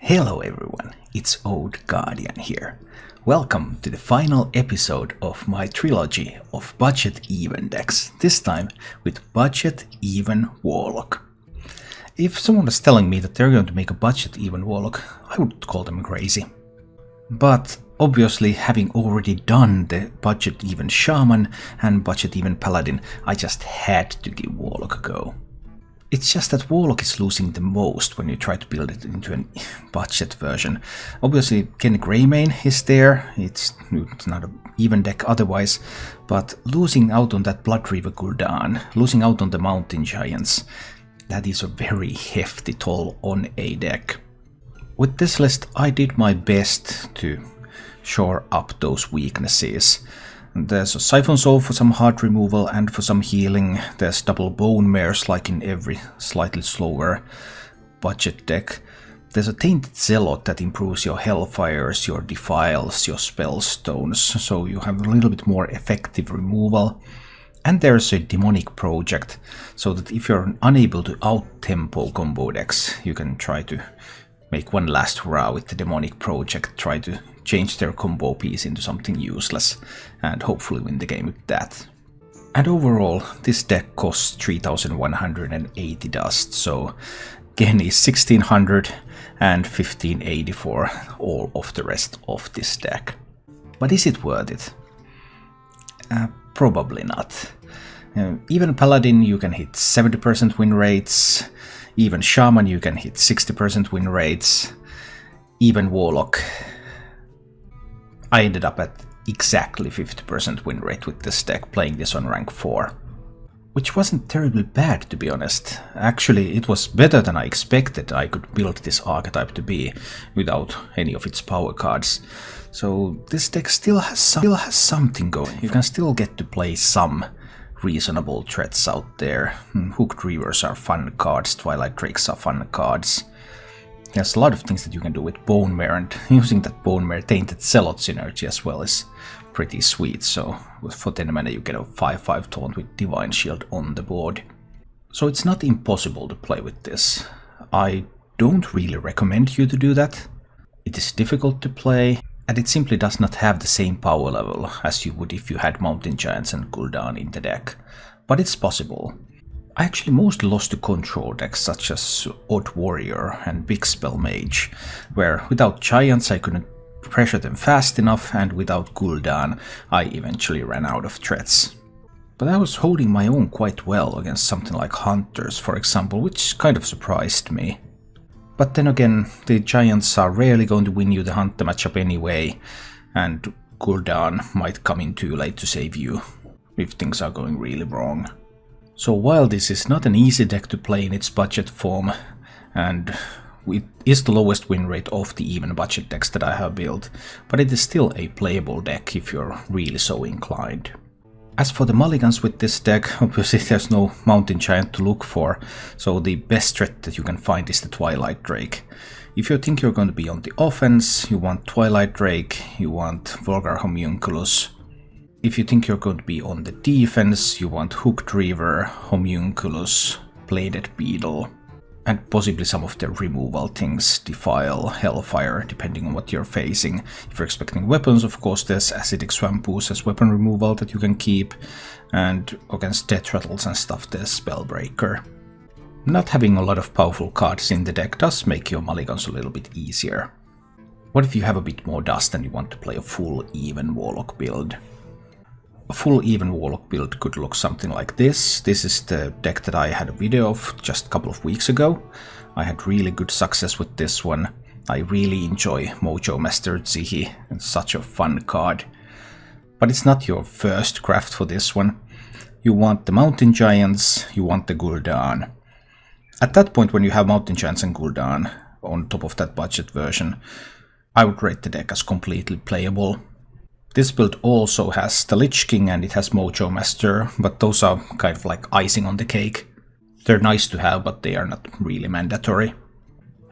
Hello everyone, it's Odd Guardian here. Welcome to the final episode of my trilogy of Budget Even decks, this time with Budget Even Warlock. If someone was telling me that they're going to make a Budget Even Warlock, I would call them crazy. But obviously, having already done the Budget Even Shaman and Budget Even Paladin, I just had to give Warlock a go. It's just that Warlock is losing the most when you try to build it into a budget version. Obviously, Ken Greymane is there, it's not an even deck otherwise, but losing out on that Blood River Gul'dan, losing out on the Mountain Giants, that is a very hefty toll on a deck. With this list, I did my best to shore up those weaknesses. There's a Siphon Soul for some heart removal and for some healing. There's double Bone Mares like in every slightly slower budget deck. There's a Tainted Zealot that improves your Hellfires, your Defiles, your Spellstones, so you have a little bit more effective removal. And there's a Demonic Project, so that if you're unable to out-tempo combo decks, you can try to make one last hurrah with the Demonic Project, try to change their combo piece into something useless, and hopefully win the game with that. And overall, this deck costs 3180 dust, so Gen is 1600 and 1584, all of the rest of this deck. But is it worth it? Probably not. Even Paladin you can hit 70% win rates, even Shaman you can hit 60% win rates, even Warlock I ended up at exactly 50% win rate with this deck playing this on rank 4. Which wasn't terribly bad, to be honest. Actually, it was better than I expected I could build this archetype to be without any of its power cards. So this deck still has something going. You can still get to play some reasonable threats out there. Hooked Reavers are fun cards, Twilight Drakes are fun cards. There's a lot of things that you can do with Bone Mare, and using that Bone Mare Tainted Zealot synergy as well is pretty sweet. So for 10 mana you get a 5/5 taunt with Divine Shield on the board. So it's not impossible to play with this. I don't really recommend you to do that. It is difficult to play, and it simply does not have the same power level as you would if you had Mountain Giants and Gul'dan in the deck. But it's possible. I actually mostly lost to control decks such as Odd Warrior and Big Spell Mage, where without Giants I couldn't pressure them fast enough, and without Gul'dan I eventually ran out of threats. But I was holding my own quite well against something like Hunters, for example, which kind of surprised me. But then again, the Giants are rarely going to win you the Hunter matchup anyway, and Gul'dan might come in too late to save you if things are going really wrong. So while this is not an easy deck to play in its budget form, and it is the lowest win rate of the even budget decks that I have built, but it is still a playable deck if you're really so inclined. As for the mulligans with this deck, obviously there's no Mountain Giant to look for, so the best threat that you can find is the Twilight Drake. If you think you're going to be on the offense, you want Twilight Drake, you want Vulgar Homunculus. If you think you're going to be on the defense, you want Hooked Reaver, Homunculus, Bladed Beetle, and possibly some of the removal things, Defile, Hellfire, depending on what you're facing. If you're expecting weapons, of course there's Acidic Swampooze as weapon removal that you can keep, and against Death Rattles and stuff there's Spellbreaker. Not having a lot of powerful cards in the deck does make your mulligans a little bit easier. What if you have a bit more dust and you want to play a full even Warlock build? A full even Warlock build could look something like this. This is the deck that I had a video of just a couple of weeks ago. I had really good success with this one. I really enjoy Mojo Master Zihi, it's such a fun card. But it's not your first craft for this one. You want the Mountain Giants, you want the Gul'dan. At that point, when you have Mountain Giants and Gul'dan on top of that budget version, I would rate the deck as completely playable. This build also has the Lich King and it has Mojo Master, but those are kind of like icing on the cake. They're nice to have, but they are not really mandatory.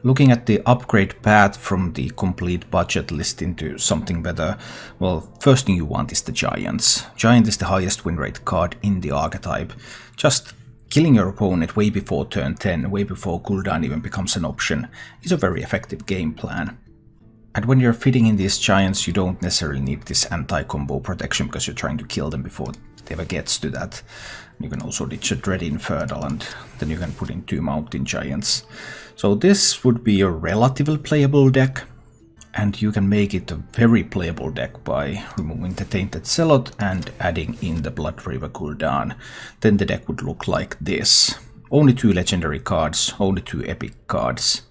Looking at the upgrade path from the complete budget list into something better, well, first thing you want is the Giants. Giant is the highest win rate card in the archetype. Just killing your opponent way before turn 10, way before cooldown even becomes an option, is a very effective game plan. And when you're fitting in these giants, you don't necessarily need this anti-combo protection because you're trying to kill them before it ever gets to that. You can also ditch a Dread Infernal and then you can put in 2 Mountain Giants. So this would be a relatively playable deck. And you can make it a very playable deck by removing the Tainted Zealot and adding in the Blood River cooldown. Then the deck would look like this. Only 2 legendary cards, only 2 epic cards.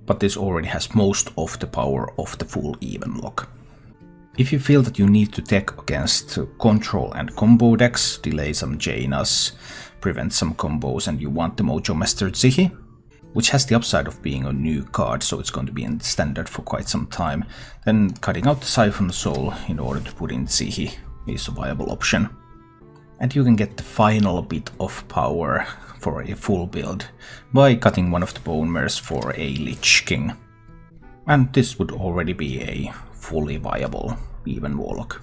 But this already has most of the power of the full Even Lock. If you feel that you need to tech against control and combo decks, delay some Jaina's, prevent some combos, and you want the Mojo Master Zihi, which has the upside of being a new card, so it's going to be in standard for quite some time, then cutting out the Siphon Soul in order to put in Zihi is a viable option. And you can get the final bit of power for a full build by cutting one of the Bone Mares for a Lich King. And this would already be a fully viable Even Warlock.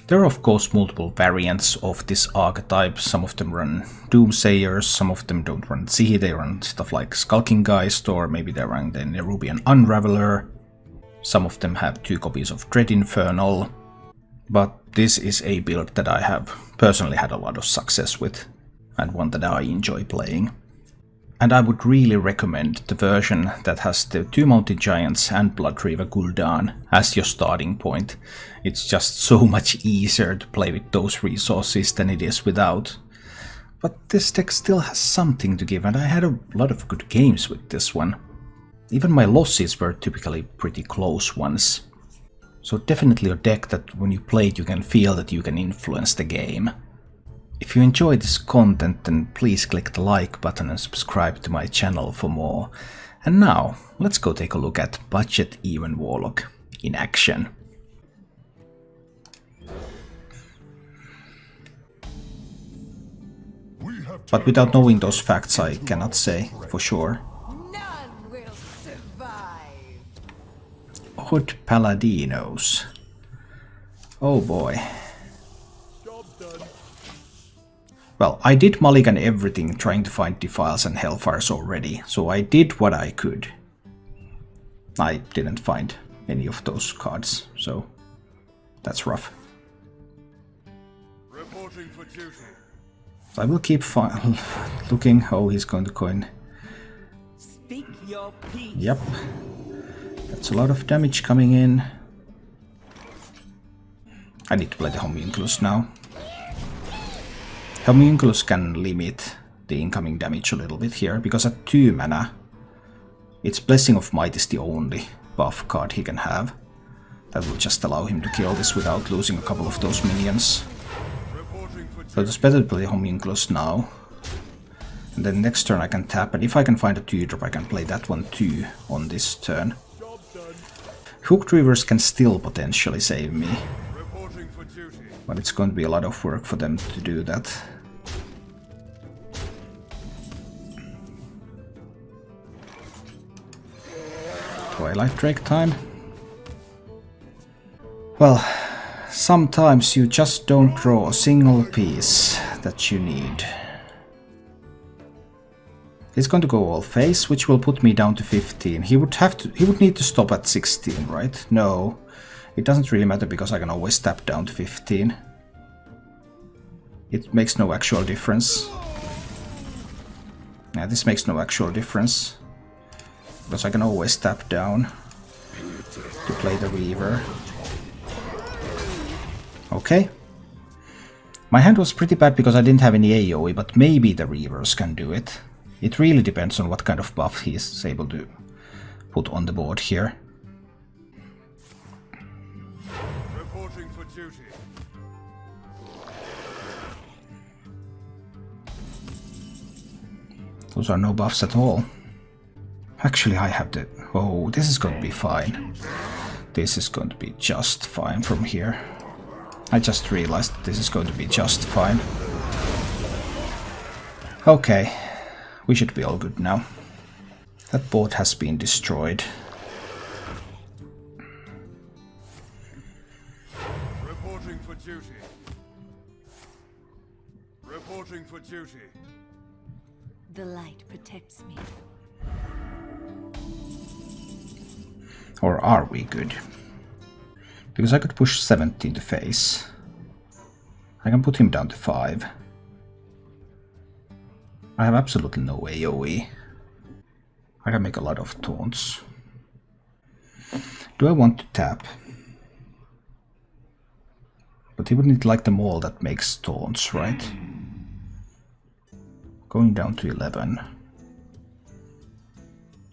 There are of course multiple variants of this archetype. Some of them run Doomsayers, some of them don't run Zihi, they run stuff like Skulking Geist, or maybe they run the Nerubian Unraveler. Some of them have 2 copies of Dread Infernal. But this is a build that I have personally had a lot of success with, and one that I enjoy playing. And I would really recommend the version that has the 2 Mountain Giants and Blood River cooldown as your starting point. It's just so much easier to play with those resources than it is without. But this deck still has something to give, and I had a lot of good games with this one. Even my losses were typically pretty close ones. So definitely a deck that when you play it you can feel that you can influence the game. If you enjoy this content, then please click the like button and subscribe to my channel for more. And now, let's go take a look at Budget Even Warlock in action. But without knowing those facts, I cannot say for sure. None will survive. Odd Paladinos. Oh boy. Well, I did mulligan everything trying to find Defiles and Hellfires already, so I did what I could. I didn't find any of those cards, so that's rough. Reporting for duty. I will keep looking. Oh, he's going to coin. Speak your peace. Yep. That's a lot of damage coming in. I need to play the Homunculus now. Homunculus can limit the incoming damage a little bit here, because at 2 mana, its Blessing of Might is the only buff card he can have. That will just allow him to kill this without losing a couple of those minions. So it's better to play Homunculus now. And then next turn I can tap, and if I can find a 2-drop I can play that one too on this turn. Hooked Reavers can still potentially save me. But it's going to be a lot of work for them to do that. Twilight Drake time. Well, sometimes you just don't draw a single piece that you need. It's going to go all face, which will put me down to 15. He would need to stop at 16, right? No. It doesn't really matter because I can always tap down to 15. It makes no actual difference. Yeah, this makes no actual difference. Because I can always tap down to play the Reaver. Okay. My hand was pretty bad because I didn't have any AoE, but maybe the Reavers can do it. It really depends on what kind of buff he is able to put on the board here. Reporting for duty. Those are no buffs at all. Actually, I have the... Oh, this is going to be fine. This is going to be just fine from here. I just realized that this is going to be just fine. Okay. We should be all good now. That board has been destroyed. Reporting for duty. Reporting for duty. The light protects me. Or are we good? Because I could push 17 to face. I can put him down to 5. I have absolutely no AoE. I can make a lot of taunts. Do I want to tap? But he would need like the mole that makes taunts, right? Going down to 11.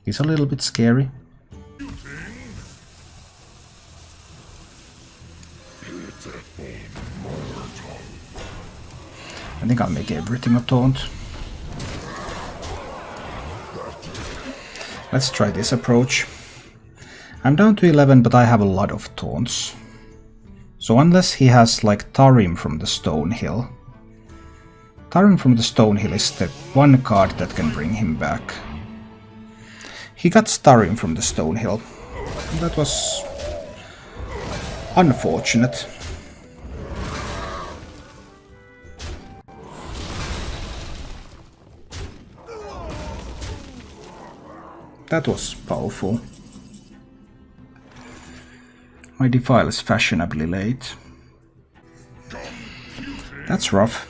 He's a little bit scary. I think I'll make everything a taunt. Let's try this approach. I'm down to 11, but I have a lot of taunts. So unless he has like Tarim from the Stonehill. Tarim from the Stonehill is the one card that can bring him back. He got Tarim from the Stonehill. That was unfortunate. That was powerful. My Defile is fashionably late. That's rough.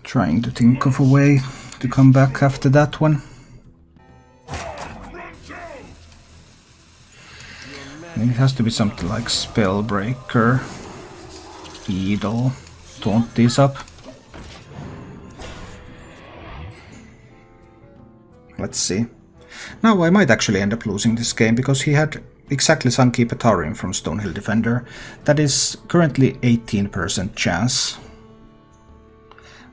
Trying to think of a way to come back after that one. And it has to be something like Spellbreaker, Beetle, taunt these up. Let's see. Now I might actually end up losing this game because he had exactly Sunkeeper Tarim from Stonehill Defender. That is currently 18% chance.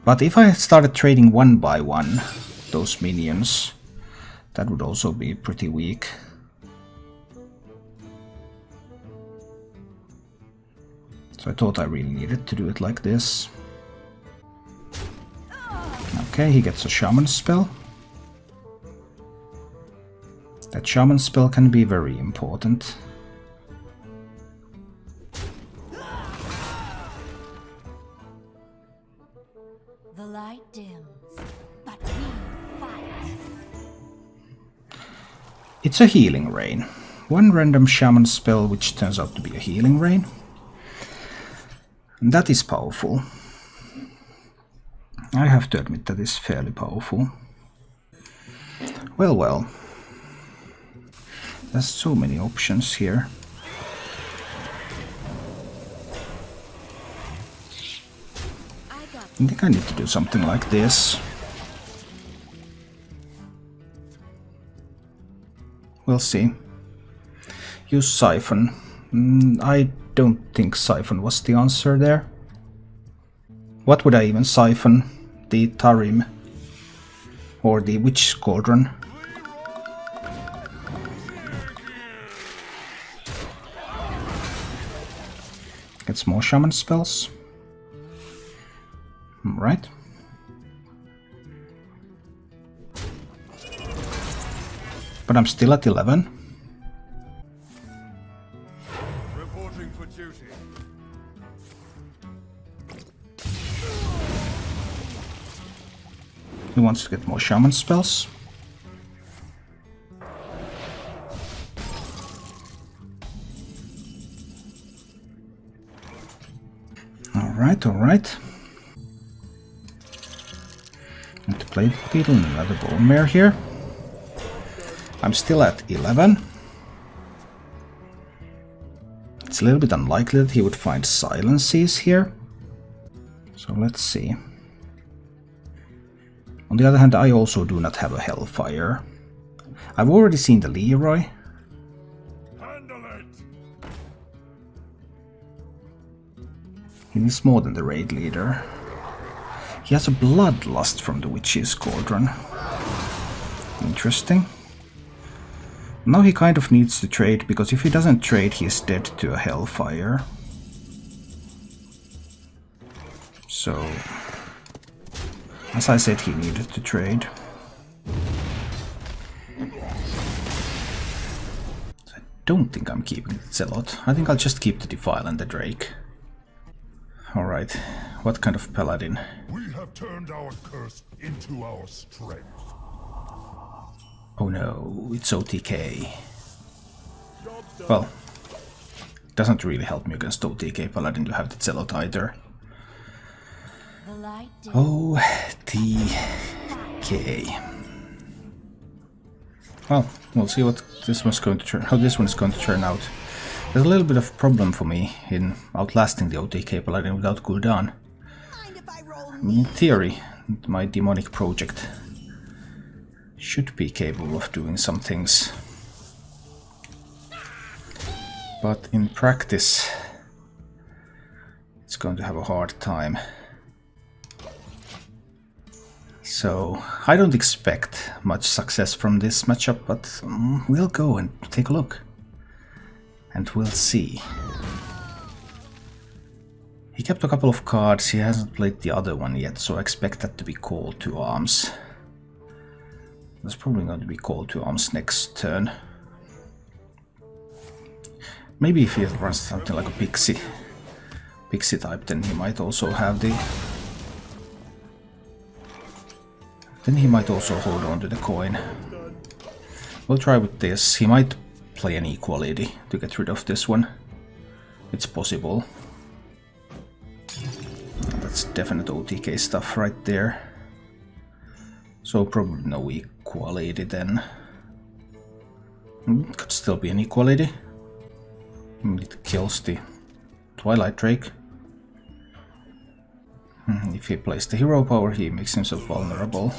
But if I started trading one by one those minions, that would also be pretty weak. So I thought I really needed to do it like this. Okay, he gets a Shaman spell. That Shaman spell can be very important. The light dims, but we fight. It's a Healing Rain. One random Shaman spell which turns out to be a Healing Rain. And that is powerful. I have to admit that is fairly powerful. Well, well. There's so many options here. I think I need to do something like this. We'll see. Use Siphon. I don't think Siphon was the answer there. What would I even Siphon? The Tarim? Or the Witch Cauldron? Gets more Shaman spells. Right. But I'm still at 11. Reporting for duty. He wants to get more Shaman spells. Alright, alright. Need to play the Beetle and another Bone Mare here. I'm still at 11. It's a little bit unlikely that he would find Silences here. So let's see. On the other hand, I also do not have a Hellfire. I've already seen the Leroy. Handle it. He needs more than the raid leader. He has a Bloodlust from the Witch's Cauldron. Interesting. Now he kind of needs to trade, because if he doesn't trade, he is dead to a Hellfire. So, as I said, he needed to trade. So I don't think I'm keeping the Zealot. I think I'll just keep the Defile and the Drake. Alright, what kind of Paladin? We have turned our curse into our strength. Oh no, it's OTK. Well, it doesn't really help me against OTK Paladin to have the Zealot either. The light dims. OTK. Well, we'll see what this one's going to turn. How this one is going to turn out. There's a little bit of problem for me in outlasting the OTK Paladin without cooldown. In theory, my demonic project should be capable of doing some things. But in practice, it's going to have a hard time. So, I don't expect much success from this matchup, but we'll go and take a look. And we'll see. He kept a couple of cards, he hasn't played the other one yet, so I expect that to be Call to Arms. There's probably going to be Call to Arms next turn. Maybe if he runs something like a Pixie type, then he might also have the... Then he might also hold on to the coin. We'll try with this. He might play an Equality to get rid of this one. It's possible. That's definite OTK stuff right there. So probably no Equality then. Could still be an Equality. It kills the Twilight Drake. If he plays the hero power, he makes himself vulnerable.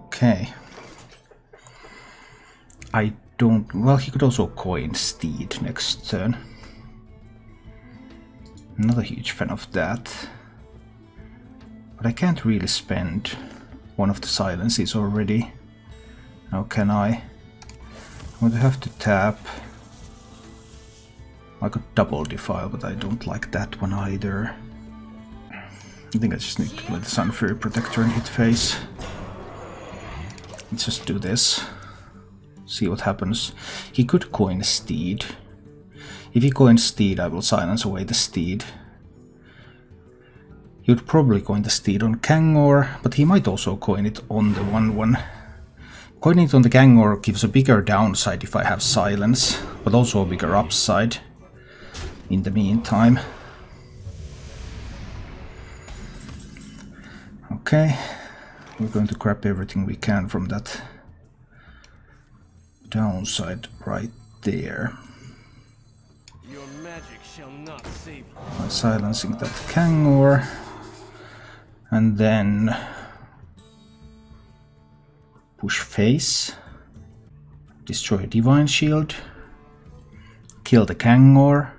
Okay. I don't... Well, he could also coin Steed next turn. Not a huge fan of that. But I can't really spend one of the silences already. How can I? I'm going to have to tap. I could double Defile, but I don't like that one either. I think I just need to play the Sunfury Protector and hit face. Let's just do this. See what happens. He could coin Steed. If he coins Steed, I will silence away the Steed. He would probably coin the Steed on Kangor, but he might also coin it on the 1/1. Coining it on the Kangor gives a bigger downside if I have silence, but also a bigger upside in the meantime. Okay, we're going to grab everything we can from that downside right there. Your magic shall not save you. By silencing that Kangor, and then push face, destroy a Divine Shield, kill the Kangor.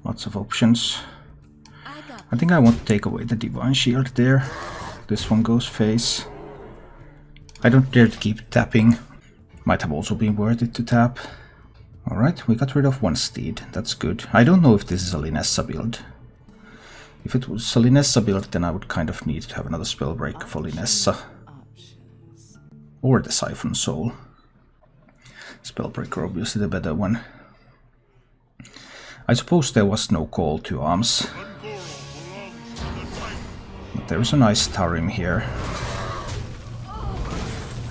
Lots of options. I think I want to take away the Divine Shield there. This one goes face. I don't dare to keep tapping. Might have also been worth it to tap. Alright, we got rid of one Steed. That's good. I don't know if this is a Linessa build. If it was a Linessa build, then I would kind of need to have another Spellbreaker for Linessa. Or the Siphon Soul. Spellbreaker obviously the better one. I suppose there was no Call to Arms. But there's a nice Tarim here.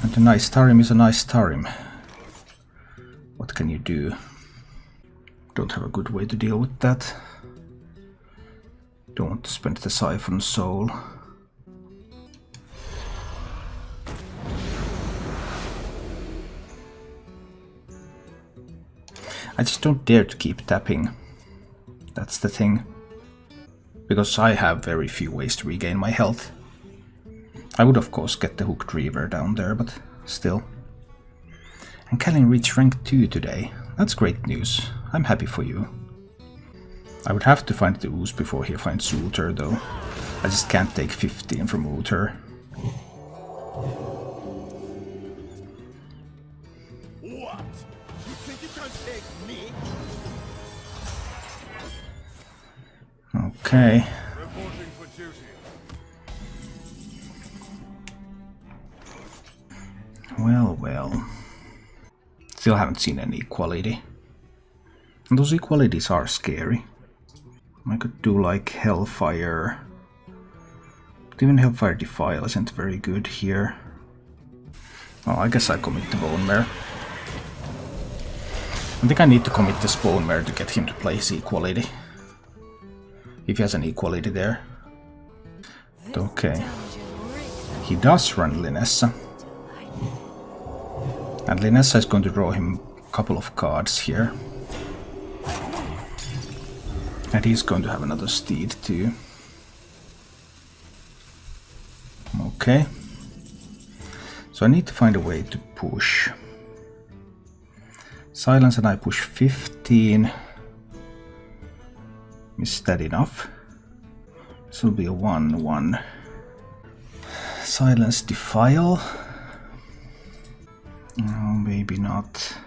And a nice Tarim is a nice Tarim. What can you do? Don't have a good way to deal with that. Don't want to spend the Siphon Soul. I just don't dare to keep tapping. That's the thing. Because I have very few ways to regain my health. I would of course get the Hooked Reaver down there, but still. And Kalin reached rank 2 today. That's great news. I'm happy for you. I would have to find the Ooze before he finds Uther though. I just can't take 15 from Uther. What? You think you can take me? Okay. Reporting for duty. Well. Still haven't seen any equality. And those equalities are scary. I could do like Hellfire. But even Hellfire Defile isn't very good here. Well, I guess I commit the Bone Mare. I think I need to commit this Bone Mare to get him to play his equality. If he has an equality there. Okay. He does run Linessa. And Linessa is going to draw him a couple of cards here. And he's going to have another steed too. Okay. So I need to find a way to push. Silence and I push 15. Is that enough? This will be a 1-1. Silence Defile. No, maybe not.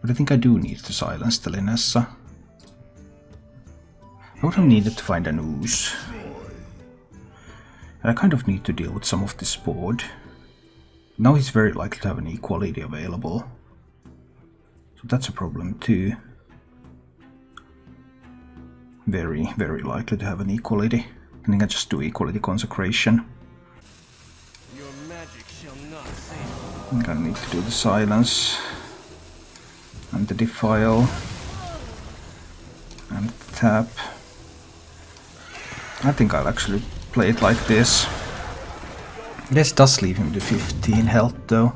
But I think I do need to silence the Linessa. I would have needed to find an ooze. And I kind of need to deal with some of this board. Now he's very likely to have an equality available. So that's a problem too. Very, very likely to have an equality. I think I just do equality consecration. Your magic shall not save. I'm gonna need to do the silence. And the defile. And tap. I think I'll actually play it like this. This does leave him to 15 health though.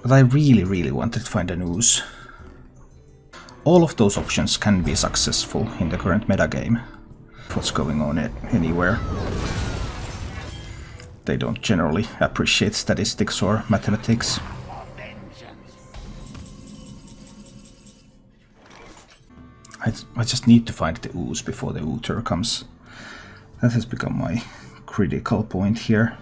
But I really, really wanted to find an ooze. All of those options can be successful in the current metagame. What's going on anywhere. They don't generally appreciate statistics or mathematics. I just need to find the ooze before the ooter comes. That has become my critical point here.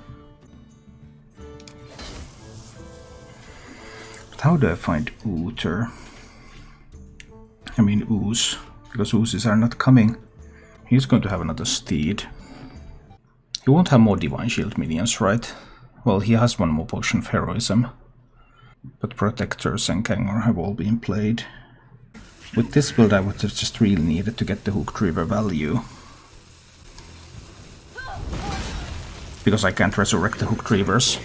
But how do I find ooter? I mean ooze, because oozes are not coming. He's going to have another steed. He won't have more Divine Shield minions, right? Well, he has one more Potion of Heroism. But Protectors and Kangor have all been played. With this build I would have just really needed to get the Hooked River value. Because I can't resurrect the Hooked Rivers.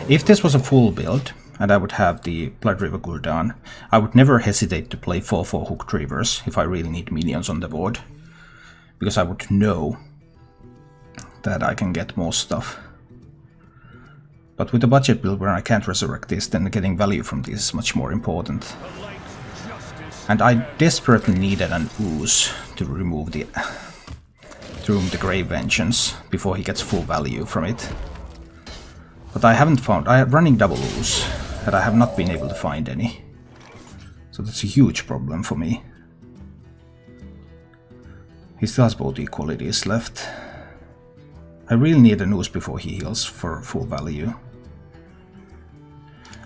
If this was a full build, and I would have the Blood River Gul'dan, I would never hesitate to play 4/4 Hooked Rivers if I really need minions on the board. Because I would know that I can get more stuff. But with a budget build where I can't resurrect this, then getting value from this is much more important. And I desperately needed an ooze to remove the Grave Vengeance before he gets full value from it. But I haven't found... I am running double ooze, and I have not been able to find any. So that's a huge problem for me. He still has both equalities left. I really need an ooze before he heals for full value.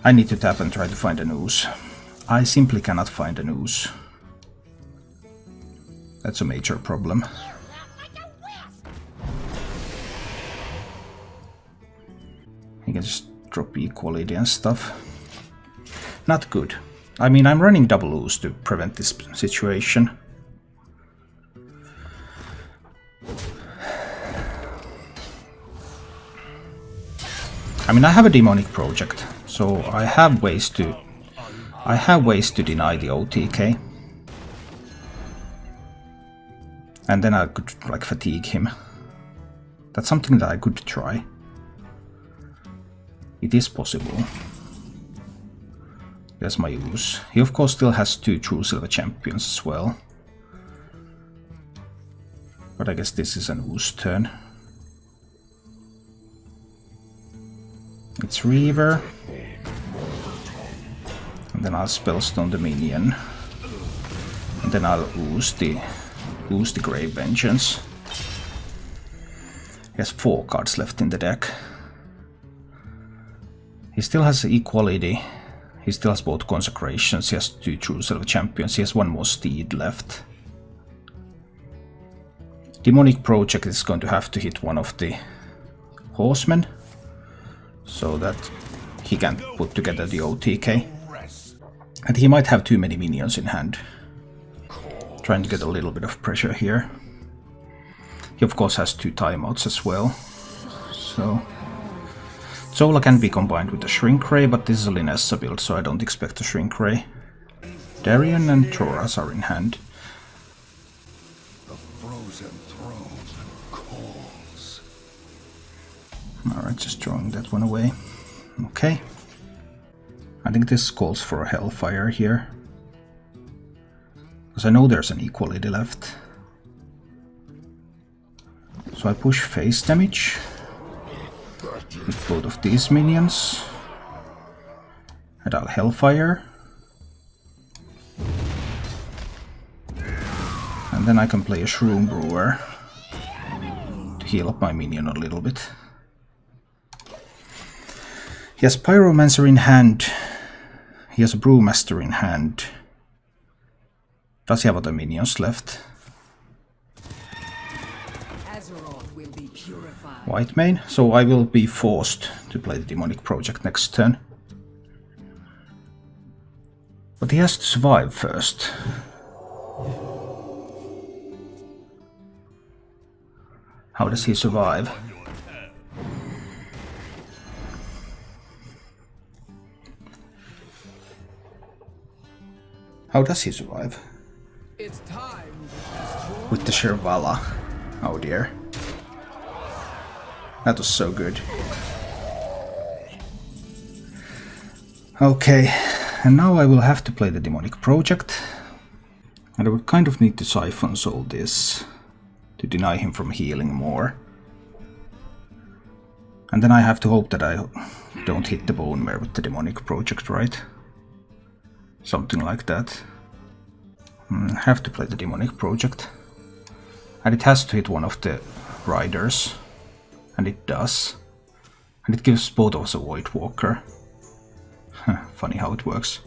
I need to tap and try to find an ooze. I simply cannot find an ooze. That's a major problem. He can just drop equality and stuff. Not good. I mean, I'm running double ooze to prevent this situation. I mean, I have a demonic project, so I have ways to deny the OTK. And then I could like fatigue him. That's something that I could try. It is possible. There's my ooze. He of course still has 2 True Silver Champions as well. But I guess this is an ooze turn. It's Reaver. And then I'll Spellstone the minion. And then I'll ooze the Grave Vengeance. He has 4 cards left in the deck. He still has equality. He still has both Consecrations. He has 2 True Silver Champions. He has 1 more steed left. Demonic Project is going to have to hit one of the horsemen, so that he can put together the OTK. And he might have too many minions in hand. Trying to get a little bit of pressure here. He of course has 2 timeouts as well. So Zola can be combined with the Shrink Ray, but this is a Linessa build, so I don't expect a Shrink Ray. Darien and Thoras are in hand. The frozen throne calls. Alright, just throwing that one away. Okay. I think this calls for a Hellfire here. Because I know there's an equality left. So I push face damage with both of these minions. And I'll Hellfire. And then I can play a Shroom Brewer to heal up my minion a little bit. He has Pyromancer in hand. He has a Brewmaster in hand. Does he have other minions left? White main, so I will be forced to play the Demonic Project next turn. But he has to survive first. How does he survive? How does he survive? It's time. With the Shirvala. Oh dear. That was so good. Okay, and now I will have to play the Demonic Project. And I would kind of need to Siphon Soul this to deny him from healing more. And then I have to hope that I don't hit the Bone Mare with the Demonic Project, right? Something like that. Have to play the Demonic Project. And it has to hit one of the riders. And it does. And it gives both of us a Void Walker. Funny how it works.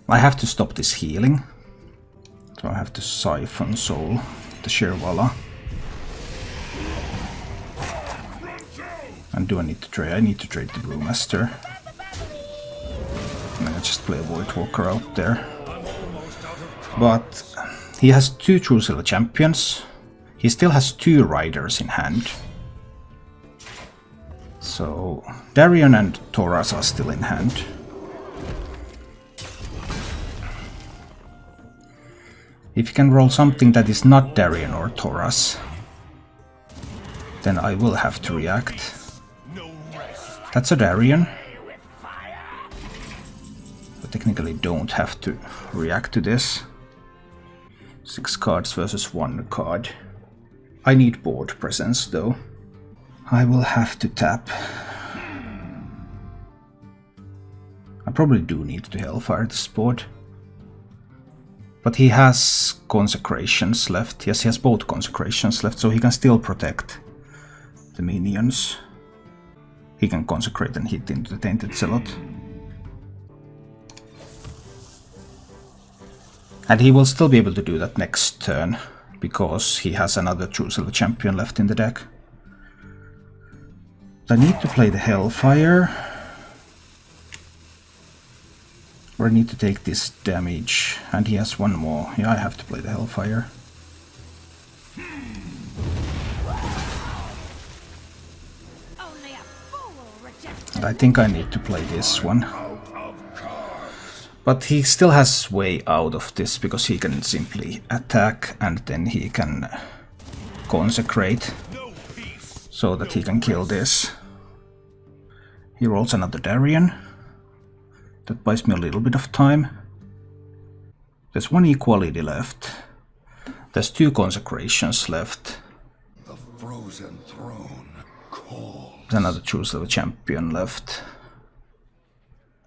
I have to stop this healing. So I have to Siphon Soul the Shirvala. And do I need to trade? I need to trade the Brewmaster. And I just play a Void Walker out there. But he has 2 True Silver Champions. He still has 2 Riders in hand. So Darien and Thoras are still in hand. If you can roll something that is not Darien or Thoras, then I will have to react. That's a Darien. I technically don't have to react to this. 6 cards versus 1 card. I need board presence though. I will have to tap. I probably do need to Hellfire this board. But he has Consecrations left. Yes, he has both Consecrations left, so he can still protect the minions. He can Consecrate and hit into the Tainted Zealot. And he will still be able to do that next turn, because he has another True Silver Champion left in the deck. I need to play the Hellfire. Or I need to take this damage, and he has 1 more. Yeah, I have to play the Hellfire. And I think I need to play this one. But he still has way out of this, because he can simply attack, and then he can Consecrate, so that he can kill this. He rolls another Darien. That buys me a little bit of time. There's 1 equality left. There's 2 Consecrations left. The frozen throne calls. There's another True Silver Champion left.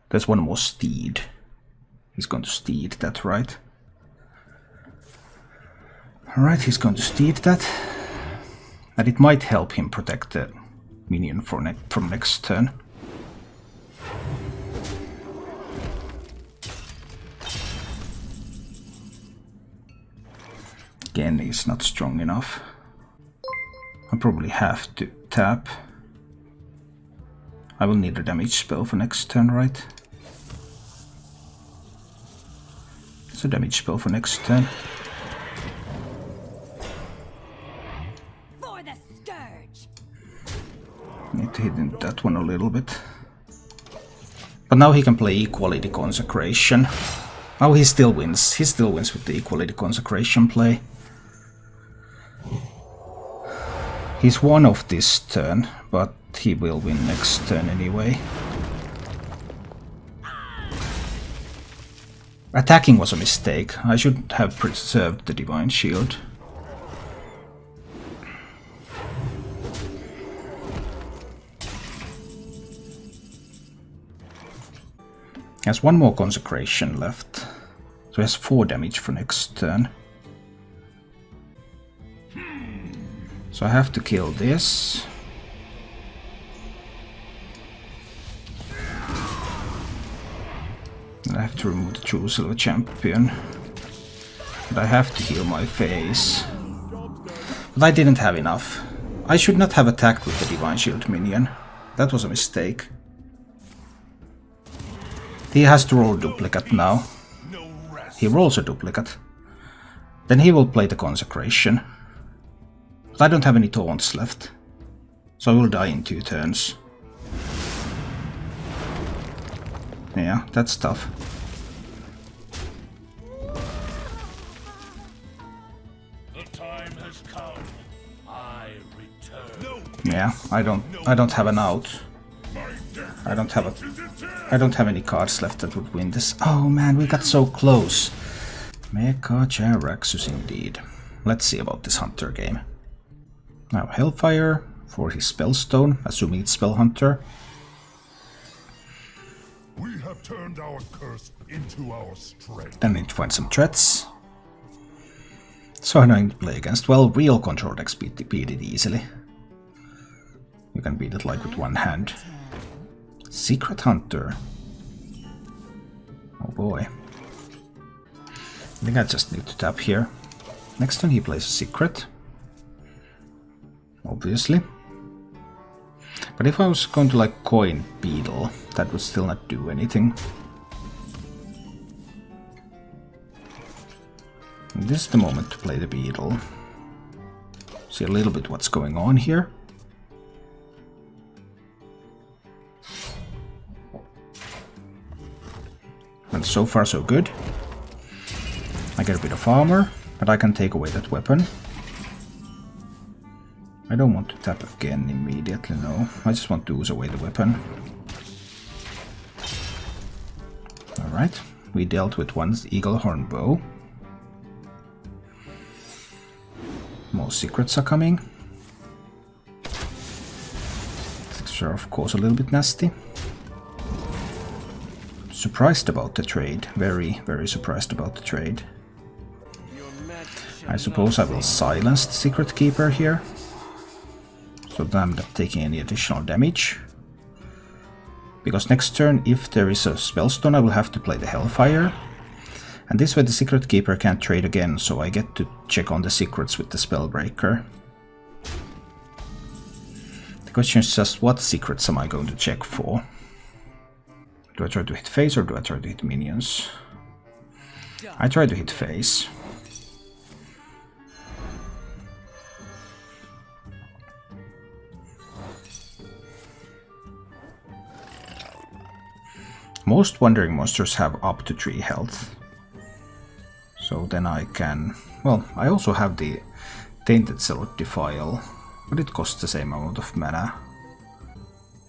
There's 1 more Steed. He's going to Steed that, right? Alright, he's going to Steed that. And it might help him protect the minion from next turn. Again, he's not strong enough. I probably have to tap. I will need a damage spell for next turn, right? What's the damage spell for next turn? For the scourge. Need to hit in that one a little bit. But now he can play Equality Consecration. Now he still wins. He still wins with the Equality Consecration play. He's one off this turn, but he will win next turn anyway. Attacking was a mistake. I should have preserved the Divine Shield. He has one more Consecration left, so he has 4 damage for next turn. So I have to kill this. And I have to remove the True Silver Champion. And I have to heal my face. But I didn't have enough. I should not have attacked with the Divine Shield minion. That was a mistake. He has to roll a duplicate now. He rolls a duplicate. Then he will play the Consecration. But I don't have any taunts left. So I will die in 2 turns. Yeah, that's tough. The time has come. I return. Yeah, I don't have an out. I don't have any cards left that would win this. Oh man, we got so close. Mecha Jaraxxus indeed. Let's see about this Hunter game. Now Hellfire for his Spellstone, assuming it's Spell Hunter. We have turned our curse into our strength. Then need to find some threats. So annoying to play against. Well, real control decks beat it easily. You can beat it like with one hand. Secret Hunter. Oh boy. I think I just need to tap here. Next turn he plays a Secret. Obviously. But if I was going to like coin Beetle, that would still not do anything. And this is the moment to play the Beetle. See a little bit what's going on here. And so far so good. I get a bit of armor, but I can take away that weapon. I don't want to tap again immediately, no. I just want to ooze away the weapon. Alright, we dealt with one Eaglehorn Bow. More secrets are coming. These are of course a little bit nasty. Surprised about the trade. Very, very surprised about the trade. I suppose I will silence the Secret Keeper here. So that I'm not taking any additional damage. Because next turn, if there is a Spellstone, I will have to play the Hellfire. And this way the Secret Keeper can't trade again, so I get to check on the secrets with the Spellbreaker. The question is just, what secrets am I going to check for? Do I try to hit face or do I try to hit minions? I try to hit face. Most Wandering Monsters have up to 3 health. So then I can... Well, I also have the Tainted Zealot Defile, but it costs the same amount of mana.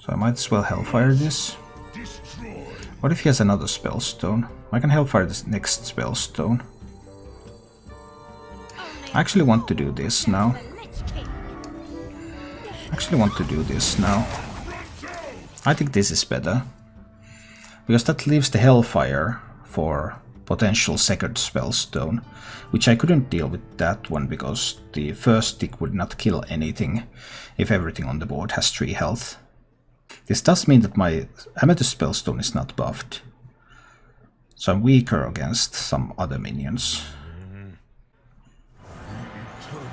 So I might as well Hellfire this. What if he has another Spellstone? I can Hellfire this next Spellstone. I actually want to do this now. I think this is better. Because that leaves the Hellfire for potential second Spellstone, which I couldn't deal with that one because the first tick would not kill anything if everything on the board has 3 health. This does mean that my Amethyst Spellstone is not buffed, so I'm weaker against some other minions.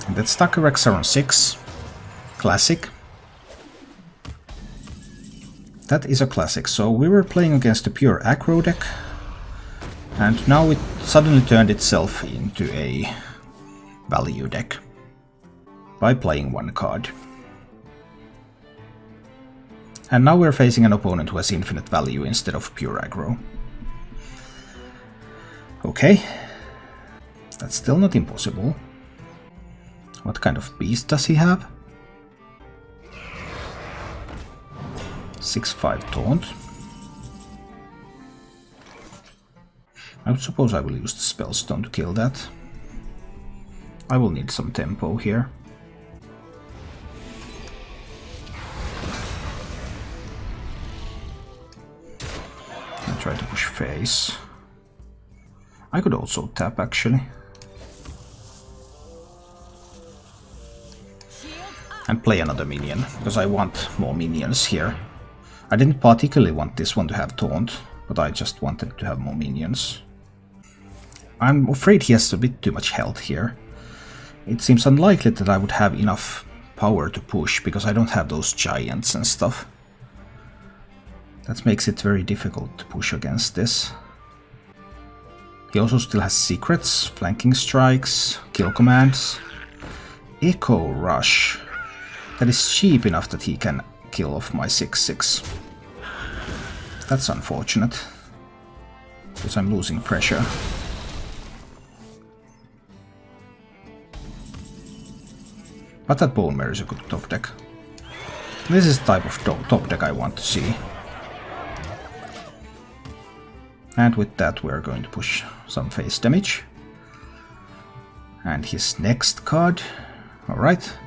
And that Staccarex on 6. Classic. That is a classic. So we were playing against a pure aggro deck, And now it suddenly turned itself into a value deck by playing one card. And now we're facing an opponent who has infinite value instead of pure aggro. Okay, that's still not impossible. What kind of beast does he have? 6/5 taunt. I suppose I will use the spellstone to kill that. I will need some tempo here. I'll try to push face. I could also tap actually. And play another minion, because I want more minions here. I didn't particularly want this one to have taunt, but I just wanted to have more minions. I'm afraid he has a bit too much health here. It seems unlikely that I would have enough power to push, because I don't have those giants and stuff. That makes it very difficult to push against this. He also still has secrets, flanking strikes, kill commands. Echo Rush. That is cheap enough that he can kill off my 6/6. That's unfortunate, because I'm losing pressure. But that Bone Mare is a good top deck. This is the type of top deck I want to see. And with that we're going to push some face damage. And his next card, alright.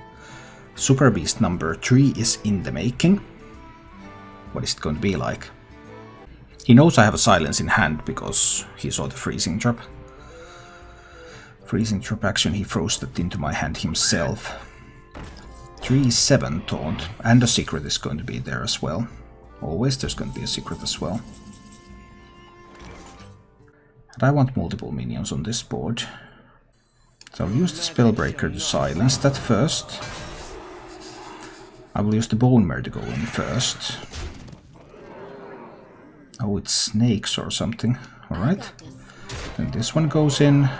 Super Beast number 3 is in the making. What is it going to be like? He knows I have a silence in hand because he saw the freezing trap. Freezing trap action, he froze that into my hand himself. 3/7 taunt, and a secret is going to be there as well. Always there's going to be a secret as well. And I want multiple minions on this board. So I'll use the Spellbreaker to silence that first. I will use the Bone Mare to go in first. Oh, it's snakes or something. Alright. Then this one goes in.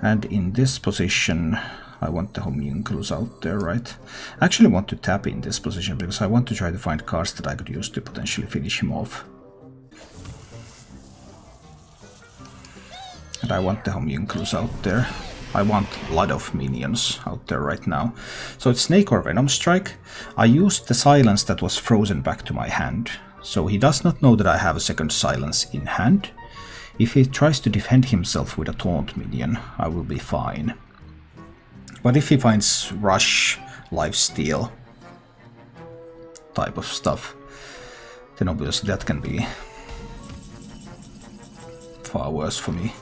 And in this position, I want the homunculus out there, right? I actually want to tap in this position because I want to try to find cards that I could use to potentially finish him off. And I want the homunculus out there. I want a lot of minions out there right now. So it's Snake or Venom Strike. I used the silence that was frozen back to my hand. So he does not know that I have a second silence in hand. If he tries to defend himself with a taunt minion, I will be fine. But if he finds rush, lifesteal type of stuff, then obviously that can be far worse for me.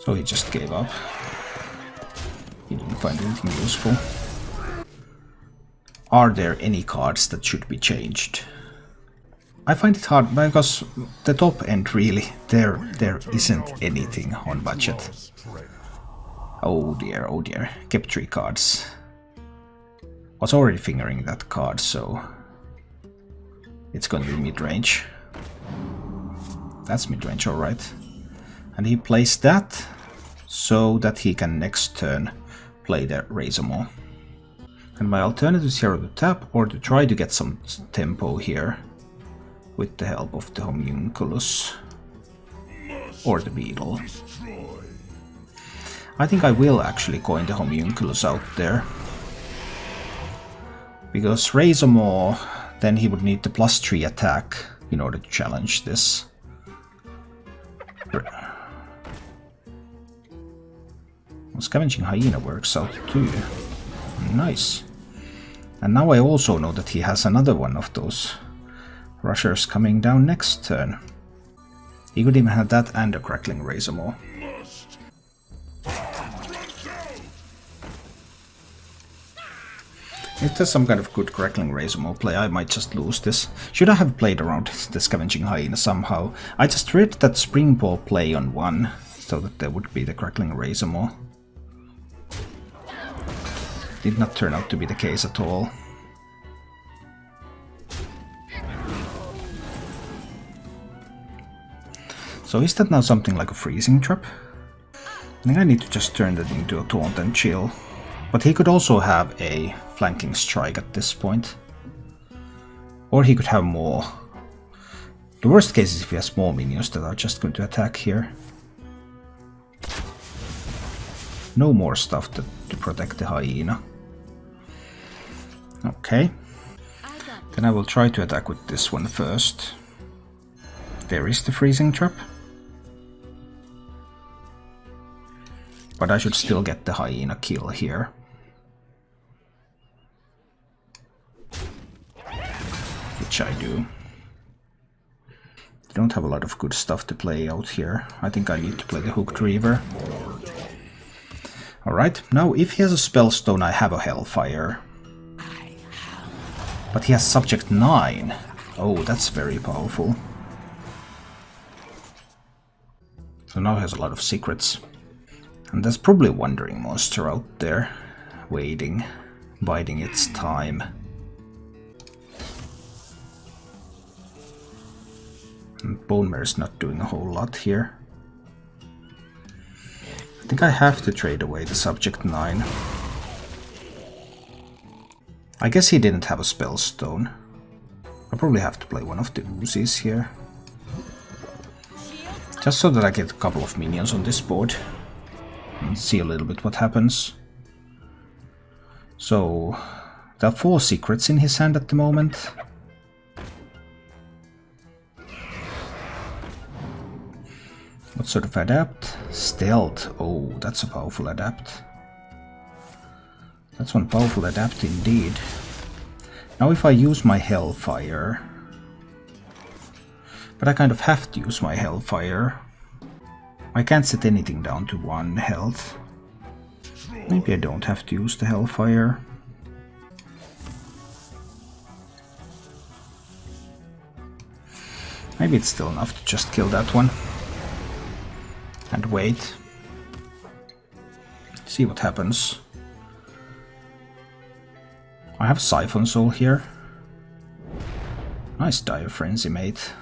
So he just gave up. He didn't find anything useful. Are there any cards that should be changed? I find it hard because the top end really, there isn't anything on budget. Oh dear, oh dear. Kept 3 cards. Was already fingering that card, so it's going to be mid-range. That's mid-range, alright. And he plays that so that he can next turn play the Razormaw. And my alternative is here to tap or to try to get some tempo here with the help of the homunculus or the beetle. I think I will actually coin the homunculus out there, because Razormaw, then he would need the +3 attack in order to challenge this. Scavenging Hyena works out too. Nice. And now I also know that he has another one of those rushers coming down next turn. He could even have that and a Crackling Razormaw. If there's some kind of good Crackling Razormaw play, I might just lose this. Should I have played around the Scavenging Hyena somehow? I just read that Springball play on 1, so that there would be the Crackling Razormaw. Did not turn out to be the case at all. So is that now something like a freezing trap? I think I need to just turn that into a taunt and chill. But he could also have a flanking strike at this point. Or he could have more. The worst case is if he has more minions that are just going to attack here. No more stuff to protect the hyena. Okay. Then I will try to attack with this one first. There is the freezing trap. But I should still get the hyena kill here. Which I do. I don't have a lot of good stuff to play out here. I think I need to play the Hooked Reaver. Alright, now if he has a Spellstone, I have a Hellfire. But he has Subject 9. Oh, that's very powerful. So now he has a lot of secrets. And there's probably a Wandering Monster out there, waiting, biding its time. And Bone Mare's not doing a whole lot here. I think I have to trade away the Subject 9. I guess he didn't have a Spellstone. I'll probably have to play one of the Uzis here. Just so that I get a couple of minions on this board. And see a little bit what happens. So, there are 4 secrets in his hand at the moment. What sort of adapt? Stealth. Oh, that's a powerful adapt. That's one powerful adapt indeed. Now if I use my Hellfire... But I kind of have to use my Hellfire. I can't set anything down to 1 health. Maybe I don't have to use the Hellfire. Maybe it's still enough to just kill that one. And wait. See what happens. I have Siphon Soul here. Nice Dire Frenzy, mate.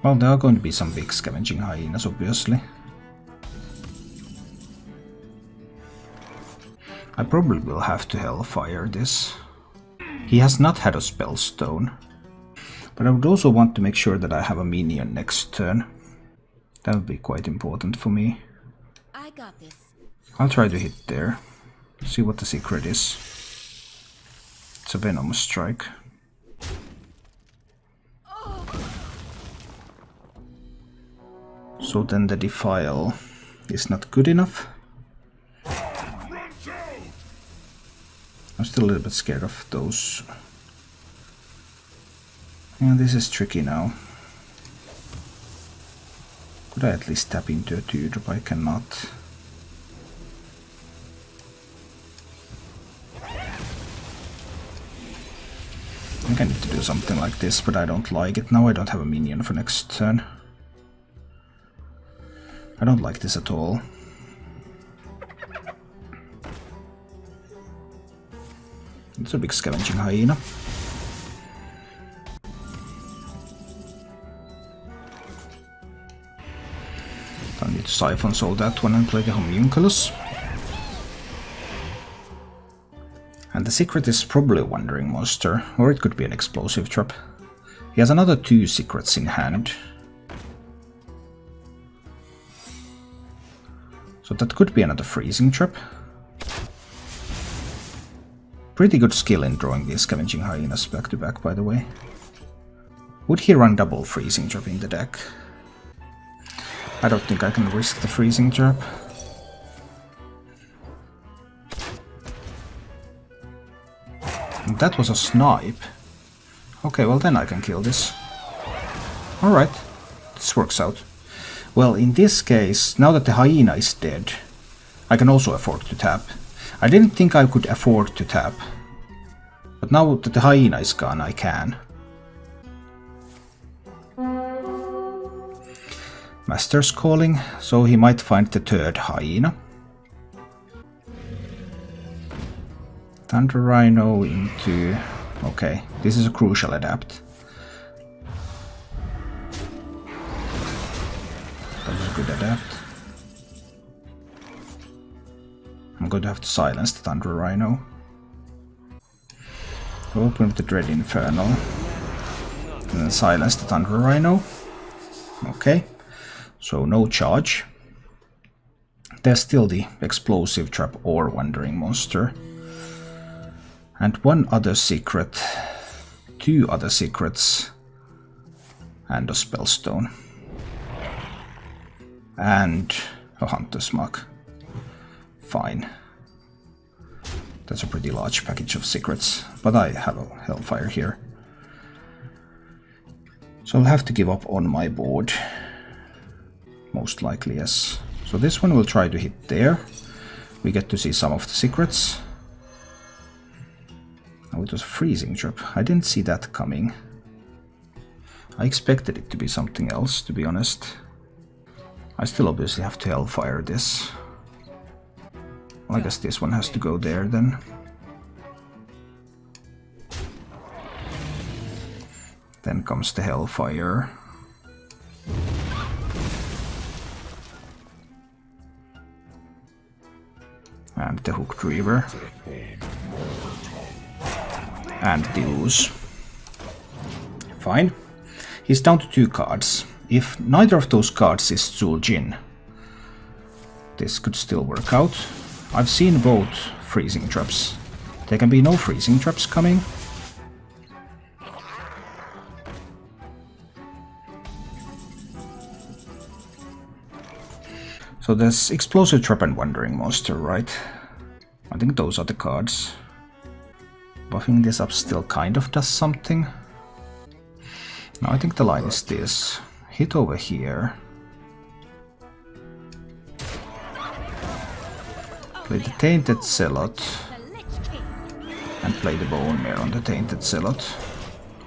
Well, there are going to be some big Scavenging Hyenas, obviously. I probably will have to Hellfire this. He has not had a Spellstone. But I would also want to make sure that I have a minion next turn. That would be quite important for me. I got this. I'll try to hit there. See what the secret is. It's a Venomous Strike. So then the Defile is not good enough. I'm still a little bit scared of those. Yeah, this is tricky now. Could I at least tap into a 2-drop? I cannot. I think I need to do something like this, but I don't like it. Now I don't have a minion for next turn. I don't like this at all. It's a big Scavenging Hyena. I need to Siphon Soul that one and play the Homunculus. And the secret is probably a Wandering Monster, or it could be an Explosive Trap. He has another 2 secrets in hand. So that could be another Freezing Trap. Pretty good skill in drawing these Scavenging Hyenas back to back, by the way. Would he run double Freezing Trap in the deck? I don't think I can risk the Freezing Trap. And that was a snipe. Okay, well then I can kill this. Alright, this works out. Well, in this case, now that the hyena is dead, I can also afford to tap. I didn't think I could afford to tap, but now that the hyena is gone, I can. Master's Calling, so he might find the 3rd hyena. Thunder Rhino into Okay, this is a crucial adapt. That was a good adapt. I'm going to have to silence the Thunder Rhino. Open with the Dread Infernal. And then silence the Thunder Rhino. Okay, so no charge. There's still the Explosive Trap or Wandering Monster. And one other secret, 2 other secrets, and a Spellstone. And a Hunter's Mark. Fine. That's a pretty large package of secrets, but I have a Hellfire here. So I'll have to give up on my board. Most likely, yes. So this one will try to hit there. We get to see some of the secrets. Oh, it was a Freezing Trap. I didn't see that coming. I expected it to be something else, to be honest. I still obviously have to Hellfire this. Well, I guess this one has to go there then. Then comes the Hellfire. And the Hooked Reaver. And the Ooze. Fine. He's down to 2 cards. If neither of those cards is Zul'jin, this could still work out. I've seen both Freezing Traps. There can be no Freezing Traps coming. So there's Explosive Trap and Wandering Monster, right? I think those are the cards. Buffing this up still kind of does something. No, I think the line is this. Hit over here. Play the Tainted Zealot. And play the Bone Mare on the Tainted Zealot.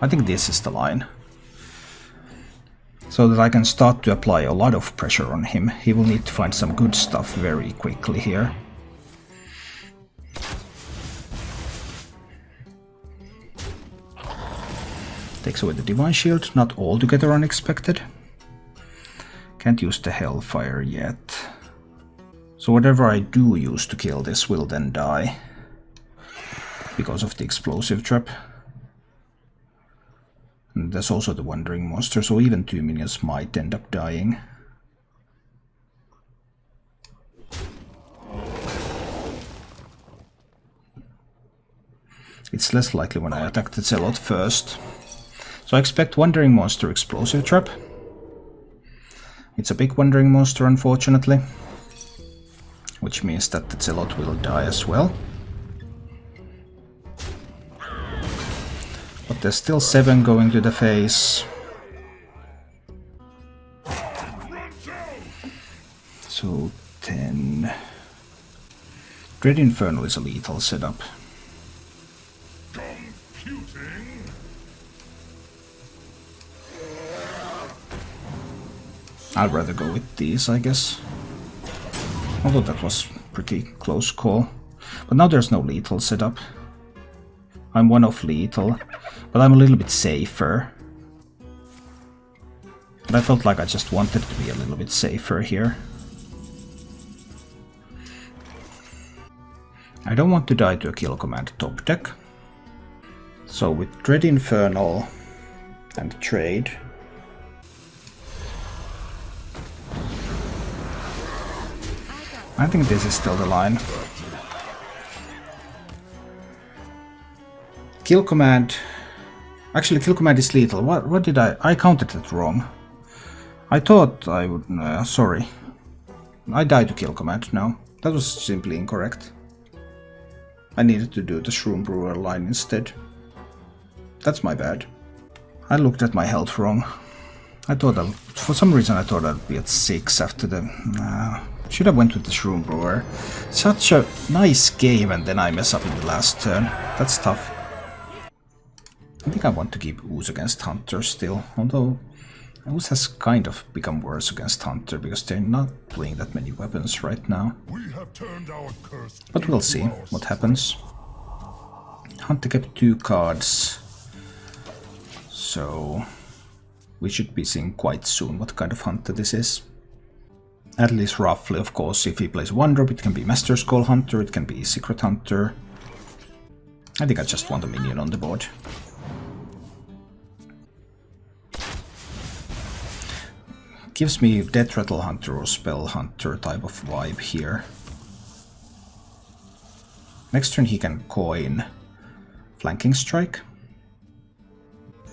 I think this is the line. So that I can start to apply a lot of pressure on him. He will need to find some good stuff very quickly here. Takes away the Divine Shield, not altogether unexpected. Can't use the Hellfire yet. So whatever I do use to kill this will then die. Because of the Explosive Trap. And there's also the Wandering Monster, so even 2 minions might end up dying. It's less likely when I attack the Zealot first. So I expect Wandering Monster, Explosive Trap. It's a big Wandering Monster, unfortunately. Which means that the Zealot will die as well. But there's still 7 going to the face. So 10. Dread Infernal is a lethal setup. I'd rather go with these, I guess. Although that was pretty close call. But now there's no lethal setup. I'm one of lethal, but I'm a little bit safer. But I felt like I just wanted to be a little bit safer here. I don't want to die to a kill command top deck. So with Dread Infernal and Trade, I think this is still the line. Kill command. Actually, kill command is lethal. What did I counted it wrong. I thought I would. Sorry. I died to kill command now. That was simply incorrect. I needed to do the Shroom Brewer line instead. That's my bad. I looked at my health wrong. I thought that, for some reason I thought I'd be at 6 after the... should have went with the Shroom Brewer. Such a nice game and then I mess up in the last turn. That's tough. I think I want to keep Ooze against Hunter still, although Ooze has kind of become worse against Hunter because they're not playing that many weapons right now. But we'll see what happens. Hunter kept 2 cards, so we should be seeing quite soon what kind of Hunter this is. At least roughly, of course. If he plays 1-drop, it can be Master's Call Hunter, it can be Secret Hunter. I think I just want a minion on the board. Gives me Death Rattle Hunter or Spell Hunter type of vibe here. Next turn he can coin Flanking Strike.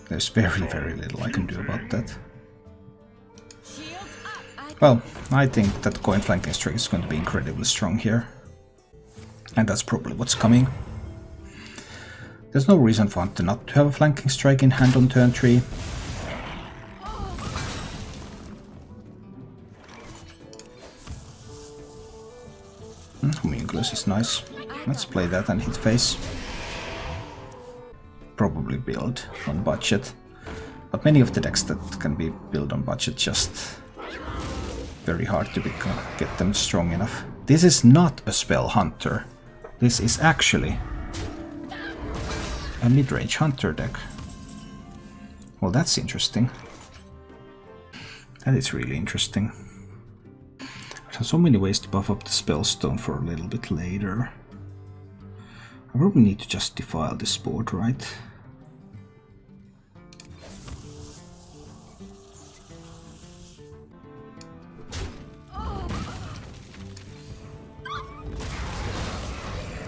There's very little I can do about that. Well, I think that coin Flanking Strike is going to be incredibly strong here. And that's probably what's coming. There's no reason for Hunter not to have a Flanking Strike in hand on turn 3. Homunculus is nice. Let's play that and hit face. Probably build on budget. But many of the decks that can be built on budget just very hard to get them strong enough. This is not a Spell Hunter. This is actually a mid-range Hunter deck. Well, that's interesting. That is really interesting. There's so many ways to buff up the Spellstone for a little bit later. I probably need to just defile this board, right?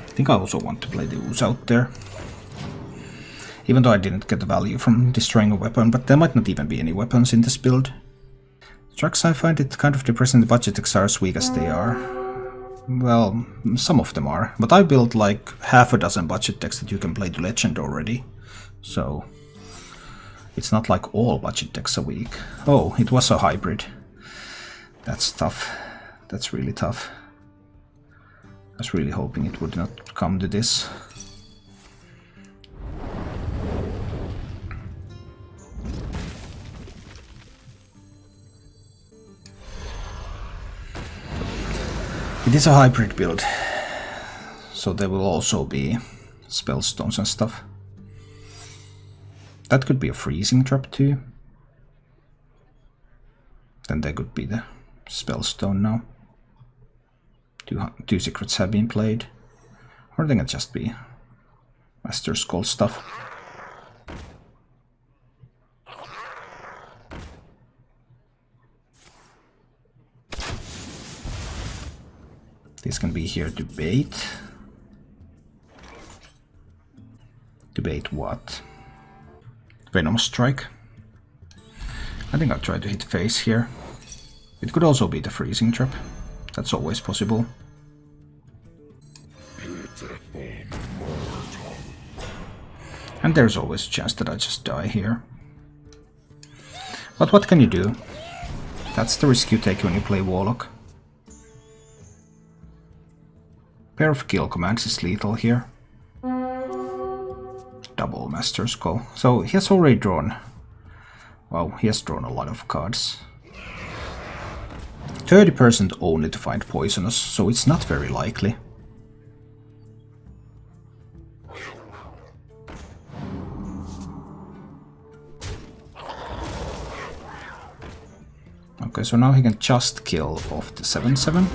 I think I also want to play the Ooze out there. Even though I didn't get the value from destroying a weapon, but there might not even be any weapons in this build. Strux, I find it kind of depressing the budget decks are as weak as they are. Well, some of them are, but I built like half a dozen budget decks that you can play to Legend already. So it's not like all budget decks are weak. Oh, it was a hybrid. That's tough. That's really tough. I was really hoping it would not come to this. It is a hybrid build, so there will also be Spellstones and stuff. That could be a freezing trap too. Then there could be the Spellstone now. Two secrets have been played. Or they can just be Master's Call stuff. This can be here to bait. To bait what? Venom Strike. I think I'll try to hit face here. It could also be the freezing trap. That's always possible. And there's always a chance that I just die here. But what can you do? That's the risk you take when you play Warlock. Pair of kill commands is lethal here. Double Master's Call. So he has already drawn... Wow, he has drawn a lot of cards. 30% only to find Poisonous, so it's not very likely. Okay, so now he can just kill off the 7/7.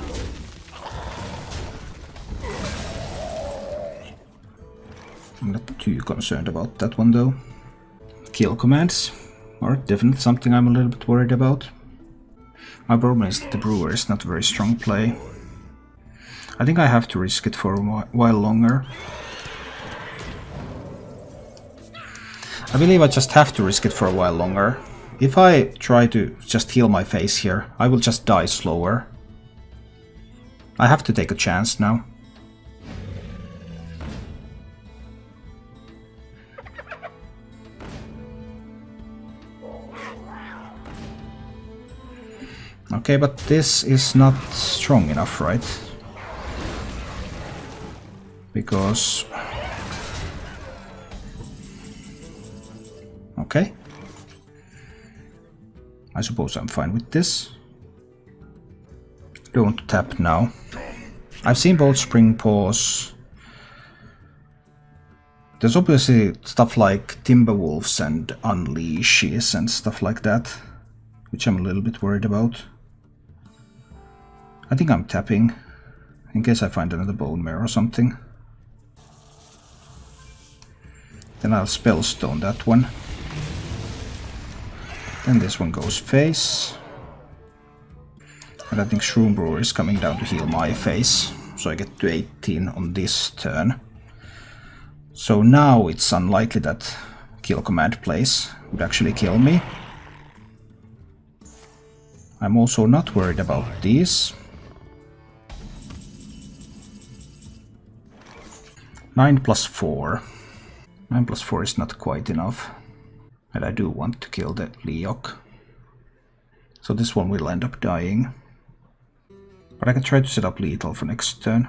I'm not too concerned about that one though. Kill commands are definitely something I'm a little bit worried about. My problem is that the Brewer is not a very strong play. I think I have to risk it for a while longer. I believe I just have to risk it for a while longer. If I try to just heal my face here, I will just die slower. I have to take a chance now. Okay, but this is not strong enough, right? Because... Okay. I suppose I'm fine with this. Don't tap now. I've seen both Spring Pause There's obviously stuff like Timberwolves and Unleashes and stuff like that, which I'm a little bit worried about. I think I'm tapping, in case I find another Bone Mare or something. Then I'll Spellstone that one. Then this one goes face. And I think Shroom Brewer is coming down to heal my face, so I get to 18 on this turn. So now it's unlikely that Kill Command plays would actually kill me. I'm also not worried about these. 9 plus 4. 9 plus 4 is not quite enough. And I do want to kill the Leok. So this one will end up dying. But I can try to set up lethal for next turn.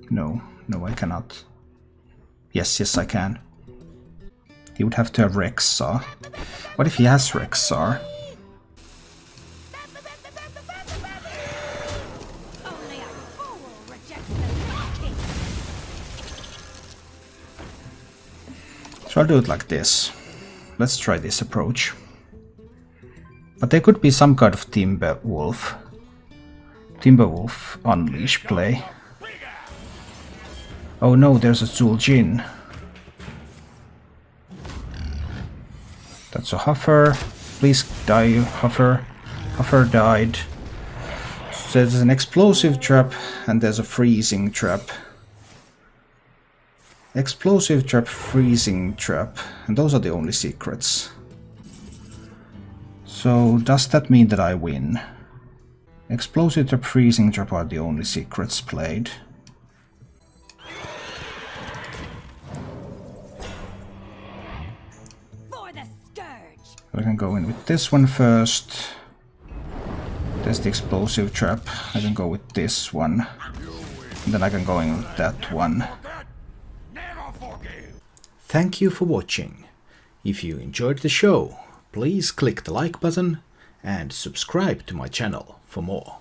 No, I cannot. Yes, I can. He would have to have Rexar. What if he has Rexar? So I'll do it like this. Let's try this approach. But there could be some kind of Timberwolf Unleash play. Oh no, there's a Zul'jin. That's a Huffer. Please die, Huffer. Huffer died. So there's an explosive trap and there's a freezing trap. Explosive trap, freezing trap, and those are the only secrets. So does that mean that I win? Explosive trap, freezing trap are the only secrets played. For the scourge. I can go in with this one first. There's the explosive trap. I can go with this one. And then I can go in with that one. Thank you for watching. If you enjoyed the show, please click the like button and subscribe to my channel for more.